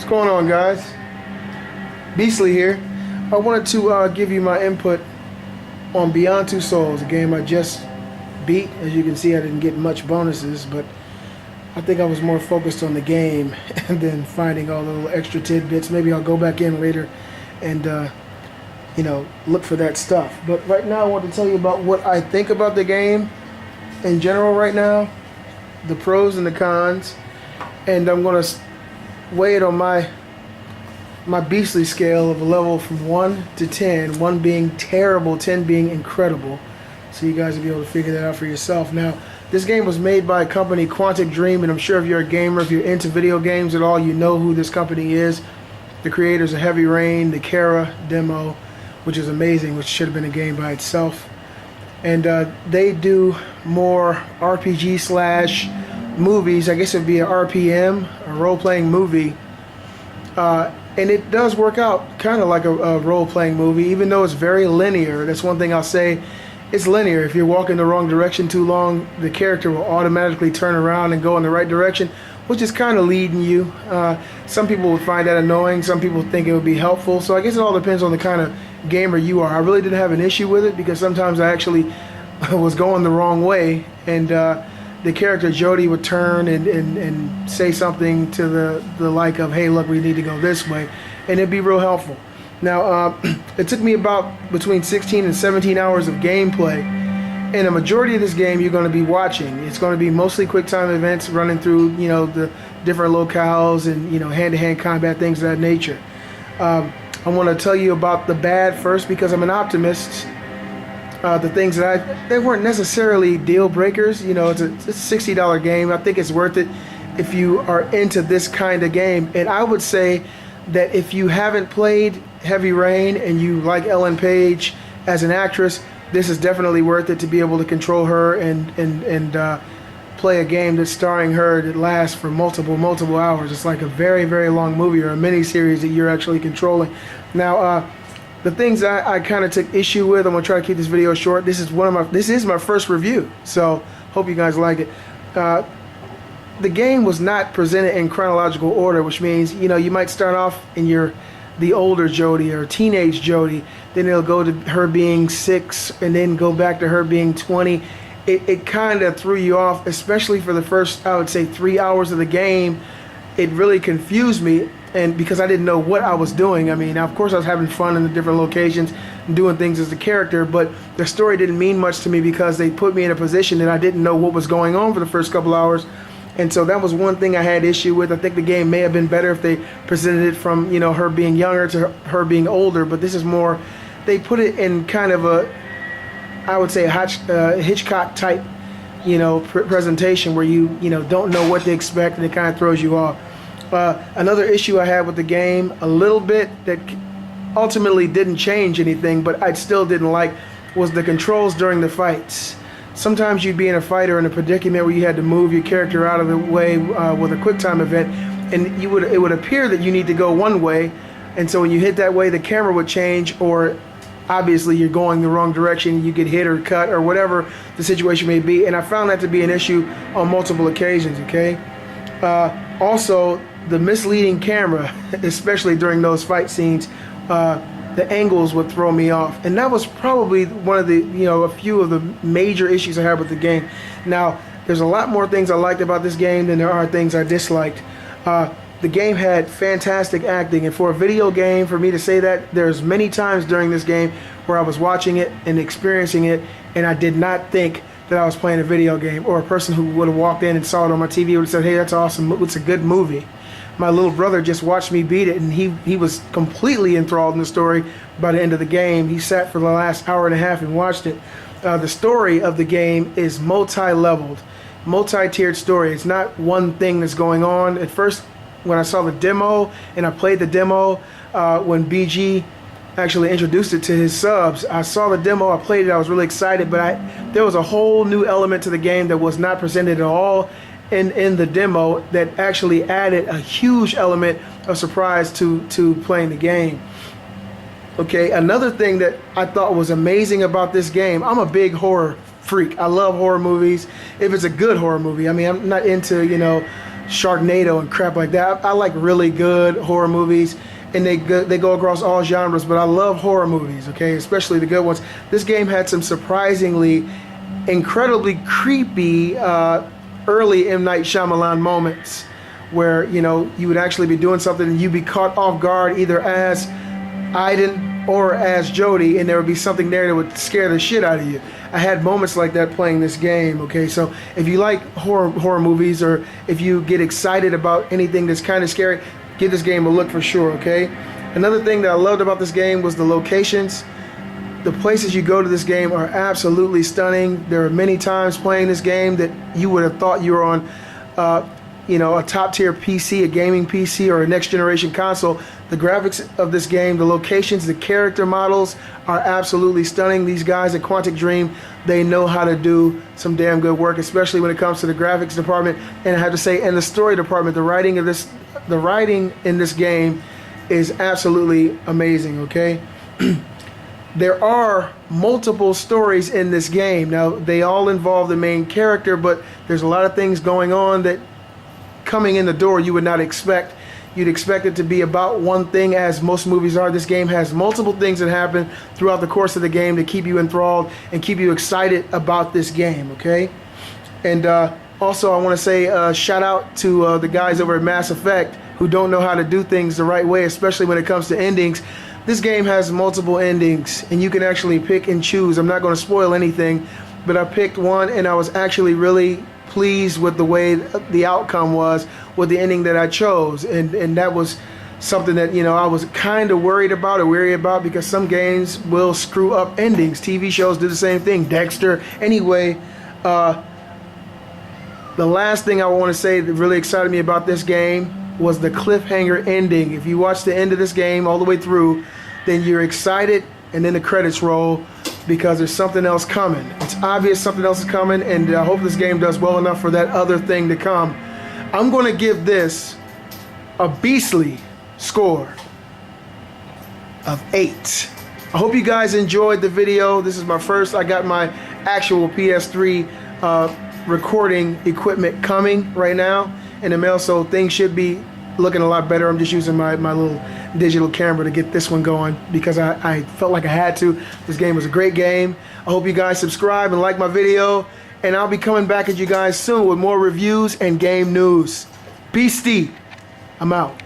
What's going on, guys? Beastly here. I wanted to give you my input on Beyond Two Souls, a game I just beat. As you can see, I didn't get much bonuses, but I think I was more focused on the game and then finding all the little extra tidbits. Maybe I'll go back in later and look for that stuff. But right now I want to tell you about what I think about the game in general right now, the pros and the cons, and I'm going to weigh it on my beastly scale of a level from 1 to 10, 1 being terrible, 10 being incredible, so you guys will be able to figure that out for yourself. Now, this game was made by a company, Quantic Dream, and I'm sure if you're a gamer, if you're into video games at all, you know who this company is. The creators of Heavy Rain, the Kara demo, which is amazing, which should have been a game by itself. And they do more RPG slash movies. I guess it would be an RPM, a role-playing movie. And it does work out kind of like a role-playing movie, even though it's very linear. That's one thing I'll say. It's linear. If you're walking the wrong direction too long, the character will automatically turn around and go in the right direction, which is kind of leading you. Some people would find that annoying. Some people think it would be helpful. So I guess it all depends on the kind of gamer you are. I really didn't have an issue with it because sometimes I actually was going the wrong way, and the character Jody would turn and say something to the like of, hey, look, we need to go this way, and it'd be real helpful. Now, it took me about between 16 and 17 hours of gameplay, and a majority of this game you're going to be watching. It's going to be mostly quick time events running through, the different locales and, hand-to-hand combat, things of that nature. I want to tell you about the bad first because I'm an optimist. The things that they weren't necessarily deal breakers. It's a $60 game. I think it's worth it if you are into this kind of game. And I would say that if you haven't played Heavy Rain and you like Ellen Page as an actress, this is definitely worth it to be able to control her and play a game that's starring her that lasts for multiple hours. It's like a very, very long movie or a mini-series that you're actually controlling. Now, the things I kind of took issue with, I'm gonna try to keep this video short. This is my first review, so hope you guys like it. The game was not presented in chronological order, which means you might start off in the older Jody or teenage Jody, then it'll go to her being 6, and then go back to her being 20. It kind of threw you off, especially for the first, I would say, 3 hours of the game. It really confused me. And because I didn't know what I was doing. I mean, of course I was having fun in the different locations and doing things as a character, but the story didn't mean much to me because they put me in a position that I didn't know what was going on for the first couple hours. And so that was one thing I had issue with. I think the game may have been better if they presented it from, her being younger to her being older, but this is more, they put it in kind of a, I would say, Hitchcock type, presentation where you don't know what to expect, and it kind of throws you off. Another issue I had with the game, a little bit that ultimately didn't change anything, but I still didn't like, was the controls during the fights. Sometimes you'd be in a fight or in a predicament where you had to move your character out of the way with a quick time event, and it would appear that you need to go one way, and so when you hit that way, the camera would change, or obviously you're going the wrong direction, you get hit or cut or whatever the situation may be, and I found that to be an issue on multiple occasions. Okay. Also, the misleading camera, especially during those fight scenes, the angles would throw me off, and that was probably one of the, a few of the major issues I had with the game. Now, there's a lot more things I liked about this game than there are things I disliked. The game had fantastic acting, and for a video game, for me to say that, there's many times during this game where I was watching it and experiencing it, and I did not think that I was playing a video game, or a person who would have walked in and saw it on my TV would have said, hey, that's awesome, it's a good movie. My little brother just watched me beat it, and he was completely enthralled in the story by the end of the game. He sat for the last hour and a half and watched it. The story of the game is multi-leveled, multi-tiered story. It's not one thing that's going on. At first, when I saw the demo and I played the demo, when BG actually introduced it to his subs, I saw the demo, I played it, I was really excited, but there was a whole new element to the game that was not presented at all in the demo that actually added a huge element of surprise to playing the game. Okay, another thing that I thought was amazing about this game, I'm a big horror freak. I love horror movies, if it's a good horror movie. I mean, I'm not into, Sharknado and crap like that. I like really good horror movies, and they go across all genres, but I love horror movies, okay, especially the good ones. This game had some surprisingly incredibly creepy early M. Night Shyamalan moments where, you know, you would actually be doing something and you'd be caught off guard either as Aiden or as Jody, and there would be something there that would scare the shit out of you. I had moments like that playing this game, okay? So if you like horror movies, or if you get excited about anything that's kind of scary, give this game a look for sure, okay? Another thing that I loved about this game was the locations. The places you go to this game are absolutely stunning. There are many times playing this game that you would have thought you were on you know, a top tier PC, a gaming PC, or a next generation console. The graphics of this game, the locations, the character models are absolutely stunning. These guys at Quantic Dream, they know how to do some damn good work, especially when it comes to the graphics department. And I have to say, and the story department, the writing in this game is absolutely amazing, okay? There are multiple stories in this game. Now, they all involve the main character, but there's a lot of things going on that coming in the door you would not expect. You'd expect it to be about one thing, as most movies are. This game has multiple things that happen throughout the course of the game to keep you enthralled and keep you excited about this game, okay? And also, I want to say shout out to the guys over at Mass Effect who don't know how to do things the right way, especially when it comes to endings. This game has multiple endings, and you can actually pick and choose. I'm not going to spoil anything, but I picked one, and I was actually really pleased with the way the outcome was with the ending that I chose, and that was something that, you know, I was kind of worried about or weary about, because some games will screw up endings. TV shows do the same thing. Dexter. Anyway, the last thing I want to say that really excited me about this game was the cliffhanger ending. If you watch the end of this game all the way through, then you're excited, and then the credits roll, because there's something else coming. It's obvious something else is coming, and I hope this game does well enough for that other thing to come. I'm going to give this a beastly score of 8. I hope you guys enjoyed the video. This is my first. I got my actual PS3 recording equipment coming right now in the mail, so things should be looking a lot better. I'm just using my little digital camera to get this one going, because I felt like I had to. This game was a great game. I hope you guys subscribe and like my video, and I'll be coming back at you guys soon with more reviews and game news. Beastie, I'm out.